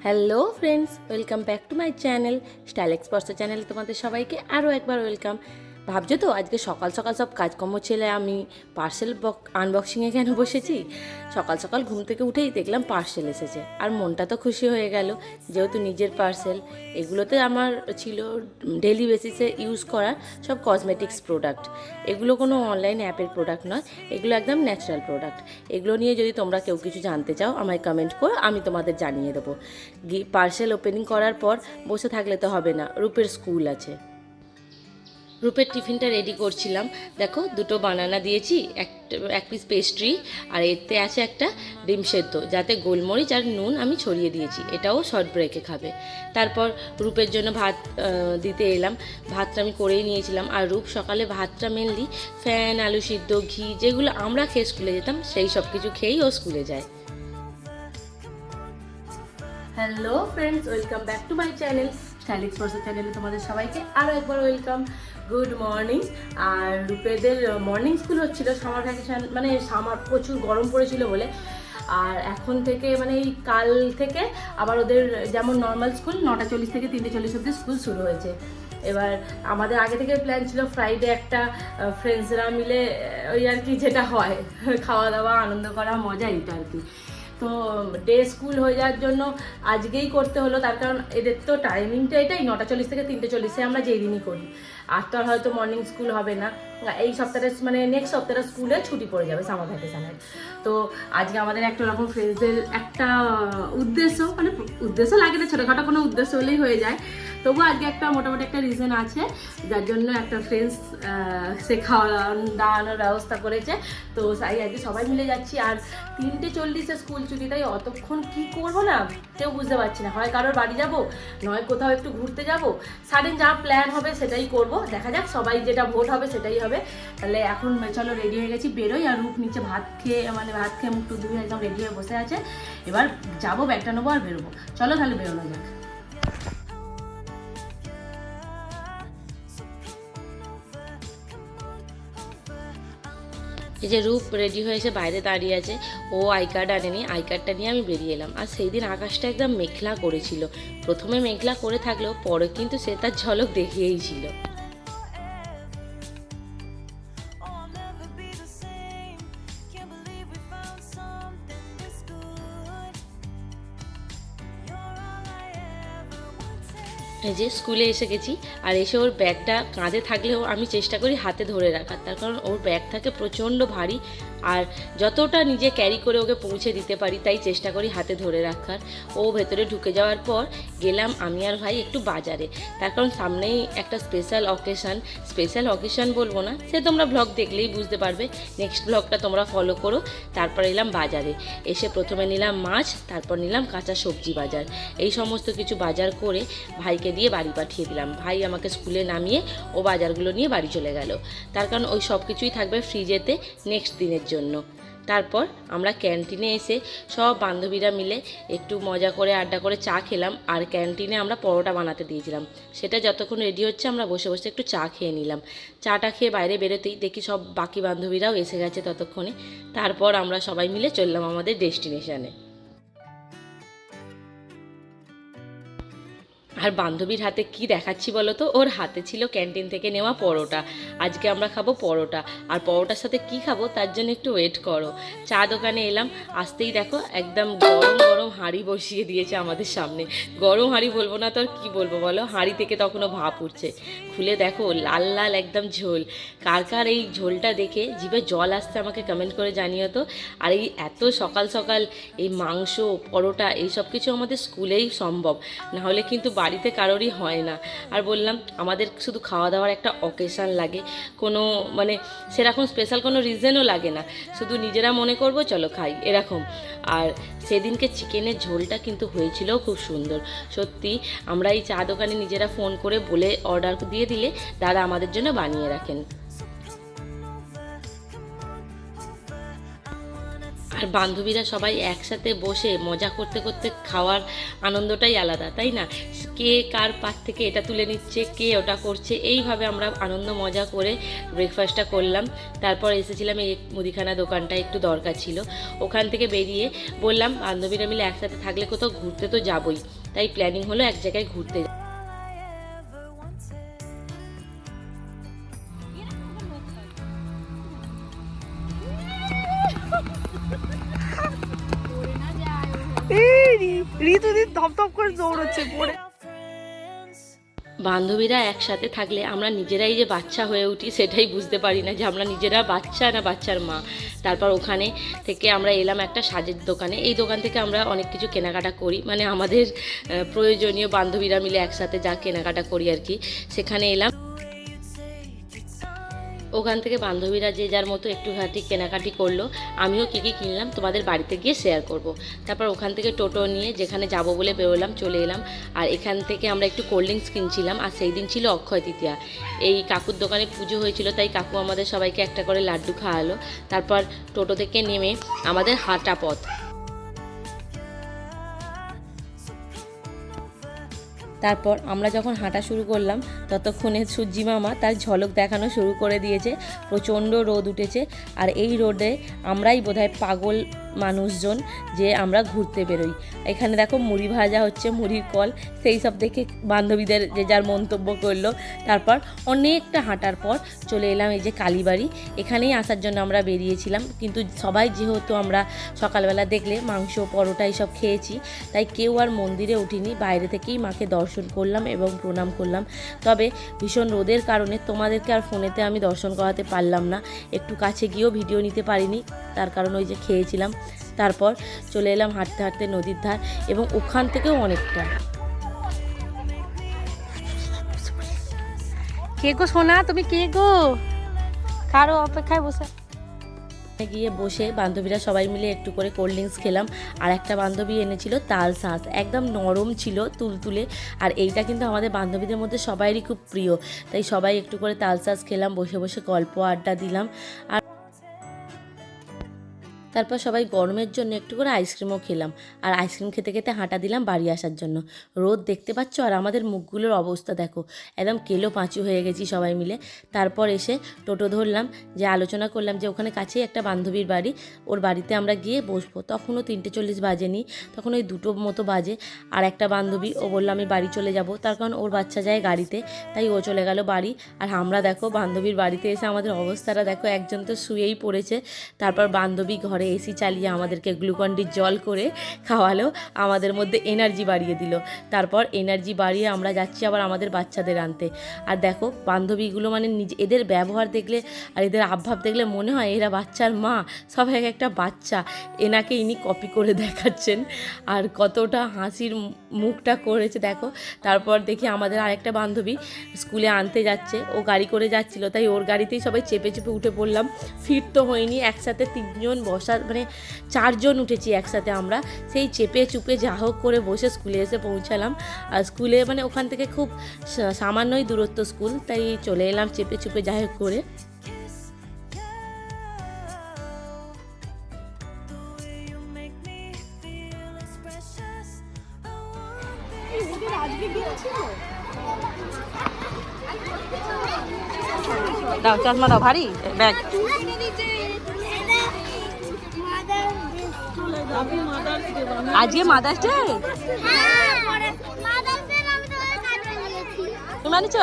Hello friends, welcome back to my channel style experts চ্যানেলে তোমাদের সবাইকে আরও একবার ওয়েলকাম। ভাবছো তো আজকে সকাল সকাল সব কাজকর্ম ছেলে আমি পার্সেল আনবক্সিংয়ে কেন বসেছি? সকাল সকাল ঘুম থেকে উঠেই দেখলাম পার্সেল এসেছে, আর মনটা তো খুশি হয়ে গেল, যেহেতু নিজের পার্সেল। এগুলোতে আমার ছিল ডেলি বেসিসে ইউজ করার সব কসমেটিক্স প্রোডাক্ট। এগুলো কোনো অনলাইন অ্যাপের প্রোডাক্ট নয়, এগুলো একদম ন্যাচারাল প্রোডাক্ট। এগুলো নিয়ে যদি তোমরা কেউ কিছু জানতে চাও আমায় কমেন্ট করো, আমি তোমাদের জানিয়ে দেবো। পার্সেল ওপেনিং করার পর বসে থাকলে তো হবে না, রূপের স্কুল আছে। রূপের টিফিনটা রেডি করছিলাম। দেখো, দুটো বানানা দিয়েছি, এক পিস পেস্ট্রি, আর এতে আছে একটা ডিম সেদ্ধ, যাতে গোলমরিচ আর নুন আমি ছড়িয়ে দিয়েছি। এটাও শর্ট ব্রেকে খাবে। তারপর রূপের জন্য ভাত দিতে এলাম। ভাতটা আমি করেই নিয়েছিলাম, আর রূপ সকালে ভাতটা মেনলি ফ্যান, আলু সিদ্ধ, ঘি, যেগুলো আমরা খেয়ে স্কুলে যেতাম সেই সব কিছু খেয়েই ও স্কুলে যায়। Hello friends, welcome back to my channel style experts চ্যানেলে তোমাদের সবাইকে আরও একবার ওয়েলকাম। Good morning. আর রূপেদের মর্নিং স্কুল হচ্ছিল, সামার ভ্যাকেশন, মানে সামার প্রচুর গরম পড়েছিল বলে। আর এখন থেকে মানে এই কাল থেকে আবার ওদের যেমন নর্মাল স্কুল 9:40 থেকে 3:40 অবধি স্কুল শুরু হয়েছে। এবার আমাদের আগে থেকে প্ল্যান ছিল ফ্রাইডে একটা ফ্রেন্ডসরা মিলে ওই আর কি, যেটা হয় খাওয়া দাওয়া, আনন্দ করা, মজা, এইটা আর কি। তো ডে স্কুল হয়ে যাওয়ার জন্য আজকেই করতে হলো, তার কারণ এদের তো টাইমিংটা এটাই 9:40 থেকে 3:40, আমরা যেই দিনই করি। আর তো আর হয়তো মর্নিং স্কুল হবে না, এই সপ্তাহে মানে নেক্সট সপ্তাহে স্কুলে ছুটি পড়ে যাবে সামার ভ্যাকেশনের। তো আজকে আমাদের একটা রকম ফ্রেন্ডসদের একটা উদ্দেশ্য, মানে উদ্দেশ্য লাগে না, ছোটোখাটো কোনো উদ্দেশ্য হলেই হয়ে যায়। তবু আজকে একটা মোটামুটি একটা রিজন আছে, যার জন্য একটা ফ্রেন্ডস সে খাওয়া দাওয়ানোর ব্যবস্থা করেছে। তো তাই আজকে সবাই মিলে যাচ্ছি। আর 3:40 স্কুল ছুটি, তাই অতক্ষণ কি করবো না কেউ বুঝতে পারছি না। হয় কারোর বাড়ি যাব, নয় কোথাও একটু ঘুরতে যাব, সাডেন যা প্ল্যান হবে সেটাই করব। দেখা যাক, সবাই যেটা ভোট হবে সেটাই হবে। তাহলে এখন চলো, রেডি হয়ে গেছি, বেরোই। আর রূপ নিচে ভাত খেয়ে মুখ টুক ধুয়ে একদম রেডি হয়ে বসে আছে। এবার যাবো, ব্যাগটা নেবো আর বেরোবো। চলো তাহলে বেরোনো যাক। এই যে রূপ রেডি হয়ে এসে বাইরে দাঁড়িয়ে আছে, ও আই কার্ড আনেনি, আই কার্ডটা নিয়ে আমি বেরিয়ে এলাম। আর সেই দিন আকাশটা একদম মেঘলা করেছিল, প্রথমে মেঘলা করে থাকলেও পরে কিন্তু সে তার ঝলক দেখিয়েই ছিল। এই যে স্কুলে এসে গেছি, আর এসে ওর ব্যাগটা কাঁধে থাকলেও আমি চেষ্টা করি হাতে ধরে রাখার, তার কারণ ওর ব্যাগ থাকে প্রচণ্ড ভারী, আর যতটা নিজে ক্যারি করে ওকে পৌঁছে দিতে পারি তাই চেষ্টা করি হাতে ধরে রাখার। ও ভেতরে ঢুকে যাওয়ার পর গেলাম আমি আর ভাই একটু বাজারে, তার কারণ সামনেই একটা স্পেশাল অকেশন বলবো না, সে তোমরা ব্লগ দেখলেই বুঝতে পারবে। নেক্সট ব্লগটা তোমরা ফলো করো। তারপর এলাম বাজারে, এসে প্রথমে নিলাম মাছ, তারপর নিলাম কাঁচা সবজি বাজার। এই সমস্ত কিছু বাজার করে ভাইকে দিয়ে বাড়ি পাঠিয়ে দিলাম। ভাই আমাকে স্কুলে নামিয়ে ও বাজারগুলো নিয়ে বাড়ি চলে গেল, তার কারণ ওই সব কিছুই থাকবে ফ্রিজেতে নেক্সট দিনের জন্য। তারপর আমরা ক্যান্টিনে এসে সব বান্ধবীরা মিলে একটু মজা করে আড্ডা করে চা খেলাম। আর ক্যান্টিনে আমরা পরোটা বানাতে দিয়েছিলাম, সেটা যতক্ষণ রেডি হচ্ছে আমরা বসে বসে একটু চা খেয়ে নিলাম। চাটা খেয়ে বাইরে বেরোতেই দেখি সব বাকি বান্ধবীরাও এসে গেছে ততক্ষণে। তারপর আমরা সবাই মিলে চললাম আমাদের ডেস্টিনেশনে। আর বান্ধবীর হাতে কি দেখাচ্ছি বলো তো, ওর হাতে ছিল ক্যান্টিন থেকে নেওয়া পরোটা। আজকে আমরা খাবো পরোটা, আর পরোটার সাথে কি খাবো তার জন্য একটু ওয়েট করো। চা দোকানে এলাম, আসতেই দেখো একদম গরম গরম হাঁড়ি বসিয়ে দিয়েছে আমাদের সামনে। গরম হাঁড়ি বলবো না তো আর কী বলবো বলো, হাঁড়ি থেকে তখনও ভাপ উঠছে। খুলে দেখো লাল লাল একদম ঝোল। কার কার এই ঝোলটা দেখে জিভে জল আসছে আমাকে কমেন্ট করে জানিও তো। আর এই এত সকাল সকাল এই মাংস, পরোটা, এই সব কিছু আমাদের স্কুলেই সম্ভব, নাহলে কিন্তু বাড়িতে কারোরই হয় না। আর বললাম আমাদের শুধু খাওয়া দাওয়ার একটা অকেশান লাগে, কোনো মানে সেরকম স্পেশাল কোনো রিজনও লাগে না, শুধু নিজেরা মনে করব চলো খাই এরকম। আর সেদিনকে চিকেনের ঝোলটা কিন্তু হয়েছিল খুব সুন্দর সত্যি। আমরা এই চা দোকানে নিজেরা ফোন করে বলে অর্ডার দিয়ে দিলে দাদা আমাদের জন্য বানিয়ে রাখেন। আর বান্ধবীরা সবাই একসাথে বসে মজা করতে করতে খাওয়ার আনন্দটাই আলাদা, তাই না? কে কার পাত থেকে এটা তুলে নিচ্ছে, কে ওটা করছে, এইভাবে আমরা আনন্দ মজা করে ব্রেকফাস্টটা করলাম। তারপর এসেছিলাম এই মুদিখানা দোকানটা, একটু দরকার ছিল। ওখান থেকে বেরিয়ে বললাম বান্ধবীরা মিলে একসাথে থাকলে কোথাও ঘুরতে তো যাবই, তাই প্ল্যানিং হলো এক জায়গায় ঘুরতে। ঋতুদিন ধপধপ করে দৌড়চ্ছে পড়ে। বান্ধবীরা একসাথে থাকলে আমরা নিজেরাই যে বাচ্চা হয়ে উঠি সেটাই বুঝতে পারি না, যে আমরা নিজেরা বাচ্চা না বাচ্চার মা। তারপর ওখানে থেকে আমরা এলাম একটা সাজের দোকানে। এই দোকান থেকে আমরা অনেক কিছু কেনাকাটা করি, মানে আমাদের প্রয়োজনীয় বান্ধবীরা মিলে একসাথে যা কেনাকাটা করি আর কি। সেখানে এলাম, ওখান থেকে বান্ধবীরা যে যার মতো একটুখানি কেনাকাটি করলো। আমিও কী কী কিনলাম তোমাদের বাড়িতে গিয়ে শেয়ার করব। তারপর ওখান থেকে টোটো নিয়ে যেখানে যাব বলে বেরোলাম, চলে এলাম। আর এখান থেকে আমরা একটু কোল্ড ড্রিঙ্কস কিনছিলাম। আর সেই দিন ছিল অক্ষয় তৃতীয়া, এই কাকুর দোকানে পুজো হয়েছিল, তাই কাকু আমাদের সবাইকে একটা করে লাড্ডু খাওয়ালো। তারপর টোটো থেকে নেমে আমাদের হাঁটা পথ। তারপর আমরা যখন হাঁটা শুরু করলাম ততক্ষণে সূর্যি মামা তার ঝলক দেখানো শুরু করে দিয়েছে। প্রচণ্ড রোদ উঠেছে, আর এই রোদে আমরাই বোধহয় পাগল মানুষজন যে আমরা ঘুরতে বেরোই। এখানে দেখো মুড়ি ভাজা হচ্ছে, মুড়ির কল, সেই সব দেখে বান্ধবীদের যে যার মন্তব্য করলো। তারপর অনেকটা হাঁটার পর চলে এলাম এই যে কালীবাড়ি। এখানেই আসার জন্য আমরা বেরিয়েছিলাম, কিন্তু সবাই যেহেতু আমরা সকালবেলা দেখলে মাংস পরোটা এইসব খেয়েছি, তাই কেউ আর মন্দিরে উঠিনি, বাইরে থেকেই মাকে দর্শন করলাম এবং প্রণাম করলাম। তবে ভীষণ রোদের কারণে তোমাদেরকে আর ফোনেতে আমি দর্শন করাতে পারলাম না, একটু কাছে গিয়েও ভিডিও নিতে পারিনি, তার কারণ ওই যে খেয়েছিলাম। তারপর চলে এলাম হাঁটতে হাঁটতে নদীর ধার, এবং ওখান থেকেও অনেকটা। কে গো সোনা, তুমি কে গো? কারো অপেক্ষায় বসে গিয়ে বসে বান্ধবীরা সবাই মিলে একটু করে কোল্ড ড্রিঙ্কস খেলাম। আর একটা বান্ধবী এনেছিল তাল শাঁস, একদম নরম ছিল তুলতুলে। আর এইটা কিন্তু আমাদের বান্ধবীদের মধ্যে সবাইরই খুব প্রিয়, তাই সবাই একটু করে তাল শাঁস খেলাম, বসে বসে গল্প আড্ডা দিলাম। আর তারপর সবাই গরমের জন্য একটু করে আইসক্রিমও খেলাম। আর আইসক্রিম খেতে খেতে হাঁটা দিলাম বাড়ি আসার জন্য। রোদ দেখতে পাচ্ছ, আর আমাদের মুখগুলোর অবস্থা দেখো, একদম কেলো পাঁচু হয়ে গেছি সবাই মিলে। তারপর এসে টোটো ধরলাম, যে আলোচনা করলাম যে ওখানে কাছেই একটা বান্ধবীর বাড়ি, ওর বাড়িতে আমরা গিয়ে বসবো। তখনও 3:40 বাজেনি, তখন ওই 2টো মতো বাজে। আর একটা বান্ধবী ও বললো আমি বাড়ি চলে যাব, তার কারণ ওর বাচ্চা যায় গাড়িতে, তাই ও চলে গেল বাড়ি। আর আমরা দেখো বান্ধবীর বাড়িতে এসে আমাদের অবস্থাটা দেখো, একজন তো শুয়েই পড়েছে। তারপর বান্ধবী ঘরে এসি চালিয়ে আমাদেরকে গ্লুকন-ডির জল করে খাওয়ালো, আমাদের মধ্যে এনার্জি বাড়িয়ে দিল। তারপর এনার্জি বাড়িয়ে আমরা যাচ্ছি আবার আমাদের বাচ্চাদের আনতে। আর দেখো বান্ধবীগুলো, মানে এদের ব্যবহার দেখলে আর এদের আবভাব দেখলে মনে হয় এরা বাচ্চার মা, সবাই একটা বাচ্চা। এনাকে ইনি কপি করে দেখাচ্ছেন, আর কতটা হাসির মুখটা করেছে দেখো। তারপর দেখি আমাদের আরেকটা বান্ধবী স্কুলে আনতে যাচ্ছে, ও গাড়ি করে যাচ্ছিলো, তাই ওর গাড়িতেই সবাই চেপে চেপে উঠে পড়লাম। ফিট তো হয়নি, একসাথে 3জন বসা, মানে 4জন উঠেছি একসাথে আমরা, সেই চেপে চুপে যা হোক করে বসে স্কুলে এসে পৌঁছালাম। আর স্কুলে মানে ওখান থেকে খুব সামান্যই দূরত্ব স্কুল, তাই চলে এলাম চেপে চুপে যা হোক করে। দাও চশমা দাও, ভারী ব্যাগ। আজকে মাদার্স ডে তুমি মানিছ?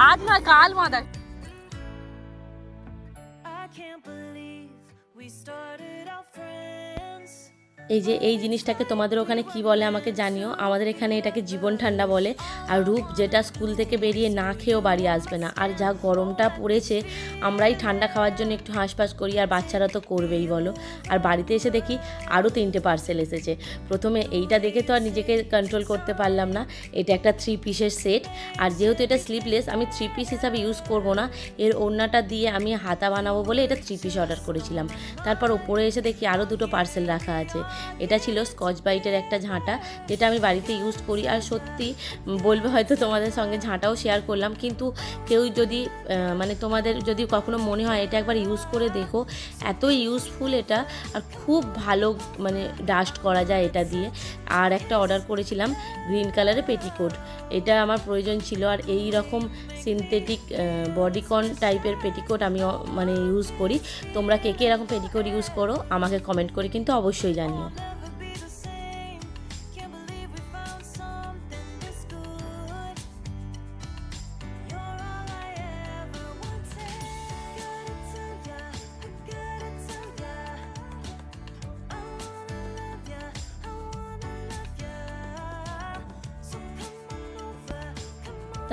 আজ নয়, কাল মাদার্স। এই যে এই জিনিসটাকে তোমাদের ওখানে কি বলে আমাকে জানিও, আমাদের এখানে এটাকে জীবন ঠান্ডা বলে। আর রূপ যেটা স্কুল থেকে বেরিয়ে না খেয়েও বাড়ি আসবে না, আর যা গরমটা পড়েছে আমরাই ঠান্ডা খাওয়ার জন্য একটু হাঁসফাঁস করি, আর বাচ্চারা তো করবেই বলো। আর বাড়িতে এসে দেখি আরও 3টে পার্সেল এসেছে। প্রথমে এইটা দেখে তো আর নিজেকে কন্ট্রোল করতে পারলাম না, এটা একটা 3 পিসের সেট। আর যেহেতু এটা স্লিভলেস, আমি 3 পিস হিসাবে ইউজ করব না, এর ওড়নাটা দিয়ে আমি হাতা বানাবো বলে এটা 3 পিস অর্ডার করেছিলাম। তারপর ওপরে এসে দেখি আরও 2টো পার্সেল রাখা আছে। এটা ছিল স্কচ ব্রাইটের একটা ঝাঁটা, যেটা আমি বাড়িতে ইউজ করি। আর সত্যি বলবে হয়তো তোমাদের সঙ্গে ঝাঁটাও শেয়ার করলাম, কিন্তু কেউ যদি মানে তোমাদের যদি কখনো মনে হয় এটা একবার ইউজ করে দেখো, এত ইউজফুল এটা, আর খুব ভালো মানে ডাস্ট করা যায় এটা দিয়ে। আর একটা অর্ডার করেছিলাম গ্রিন কালারের পেটিকোট, এটা আমার প্রয়োজন ছিল। আর এই রকম সিনথেটিক বডিকন টাইপের পেটিকোট আমি মানে ইউজ করি। তোমরা কে কে এরকম পেটিকোট ইউজ করো আমাকে কমেন্ট করে কিন্তু অবশ্যই জানিও।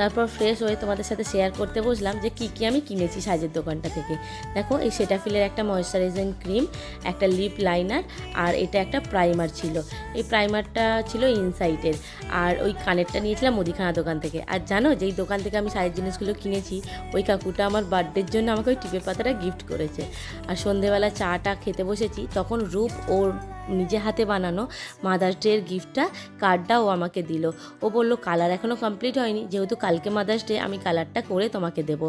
তারপর ফ্রেশ হয়ে তোমাদের সাথে শেয়ার করতে বসলাম যে কী কী আমি কিনেছি সাজের দোকানটা থেকে। দেখো, এই সেটাফিলের একটা ময়েশ্চারাইজিং ক্রিম, একটা লিপ লাইনার, আর এটা একটা প্রাইমার ছিল। এই প্রাইমারটা ছিল ইনসাইটের, আর ওই কানেরটা নিয়েছিলাম মুদিখানা দোকান থেকে। আর জানো, যেই দোকান থেকে আমি সাজের জিনিসগুলো কিনেছি, ওই কাকুটা আমার বার্থডের জন্য আমাকে ওই টিপে পাতাটা গিফট করেছে। আর সন্ধেবেলা চাটা খেতে বসেছি, তখন রূপ ওর নিজে হাতে বানানো মাদার্স ডের গিফটটা কার্ডটা ও আমাকে দিল। ও বলল কালার এখনও কমপ্লিট হয়নি, যেহেতু কালকে মাদার্স ডে আমি কালারটা করে তোমাকে দেব।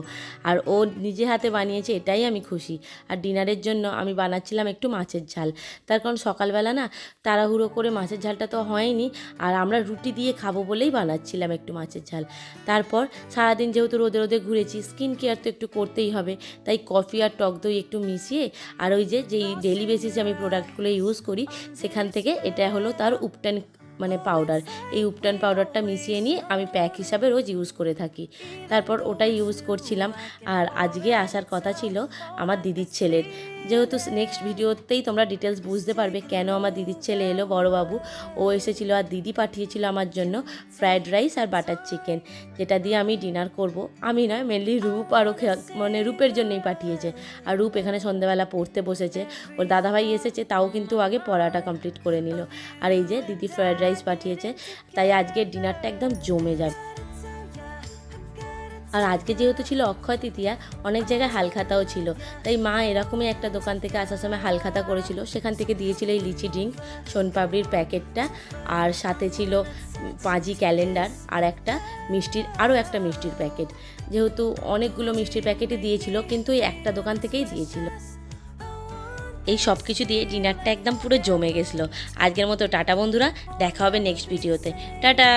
আর ও নিজে হাতে বানিয়েছে, এটাই আমি খুশি। আর ডিনারের জন্য আমি বানাচ্ছিলাম একটু মাছের ঝাল, তার কারণ সকালবেলা না তাড়াহুড়ো করে মাছের ঝালটা তো হয়নি, আর আমরা রুটি দিয়ে খাবো বলেই বানাচ্ছিলাম একটু মাছের ঝাল। তারপর সারাদিন যেহেতু রোদে রোদে ঘুরেছি, স্কিন কেয়ার তো একটু করতেই হবে, তাই কফি আর টক দই একটু মিশিয়ে, আর ওই যেই ডেলি বেসিসে আমি প্রোডাক্টগুলো ইউজ করি, সেখান থেকে এটা হলো তার উপটান মানে পাউডার। এই উপটান পাউডারটা মিশিয়ে নিয়ে আমি প্যাক হিসাবে রোজ ইউজ করে থাকি। তারপর ওটাই ইউজ করছিলাম। আর আজকে আসার কথা ছিল আমার দিদির ছেলের, যেহেতু নেক্সট ভিডিওতেই তোমরা ডিটেলস বুঝতে পারবে কেন আমার দিদির ছেলে এলো, বড়বাবু। ও এসেছিলো, আর দিদি পাঠিয়েছিল আমার জন্য ফ্রায়েড রাইস আর বাটার চিকেন, যেটা দিয়ে আমি ডিনার করব। আমি নয়, মেনলি রূপ আর ওকে মানে রূপের জন্যই পাঠিয়েছে। আর রূপ এখানে সন্ধ্যেবেলা পড়তে বসেছে, ওর দাদাভাই এসেছে, তাও কিন্তু আগে পড়াটা কমপ্লিট করে নিল। আর এই যে দিদি ফ্রায়েড রাইস পাঠিয়েছে, তাই আজকে ডিনারটা একদম জমে যাবে। আর আজকে যেহেতু ছিল অক্ষয় তৃতীয়া, অনেক জায়গায় হালখাতাও ছিল, তাই মা এরকমই একটা দোকান থেকে আসার সময় হালখাতা করেছিল, সেখান থেকে দিয়েছিল এই লিচি ড্রিঙ্ক সোনপাপড়ির প্যাকেটটা, আর সাথে ছিল পাঁজি ক্যালেন্ডার, আর একটা মিষ্টির আরও একটা মিষ্টির প্যাকেট। যেহেতু অনেকগুলো মিষ্টির প্যাকেটই দিয়েছিল, কিন্তু এই একটা দোকান থেকেই দিয়েছিল। এই সব কিছু দিয়ে ডিনারটা একদম পুরো জমে গেছিলো। আজকের মতো টাটা বন্ধুরা, দেখা হবে নেক্সট ভিডিওতে। টাটা।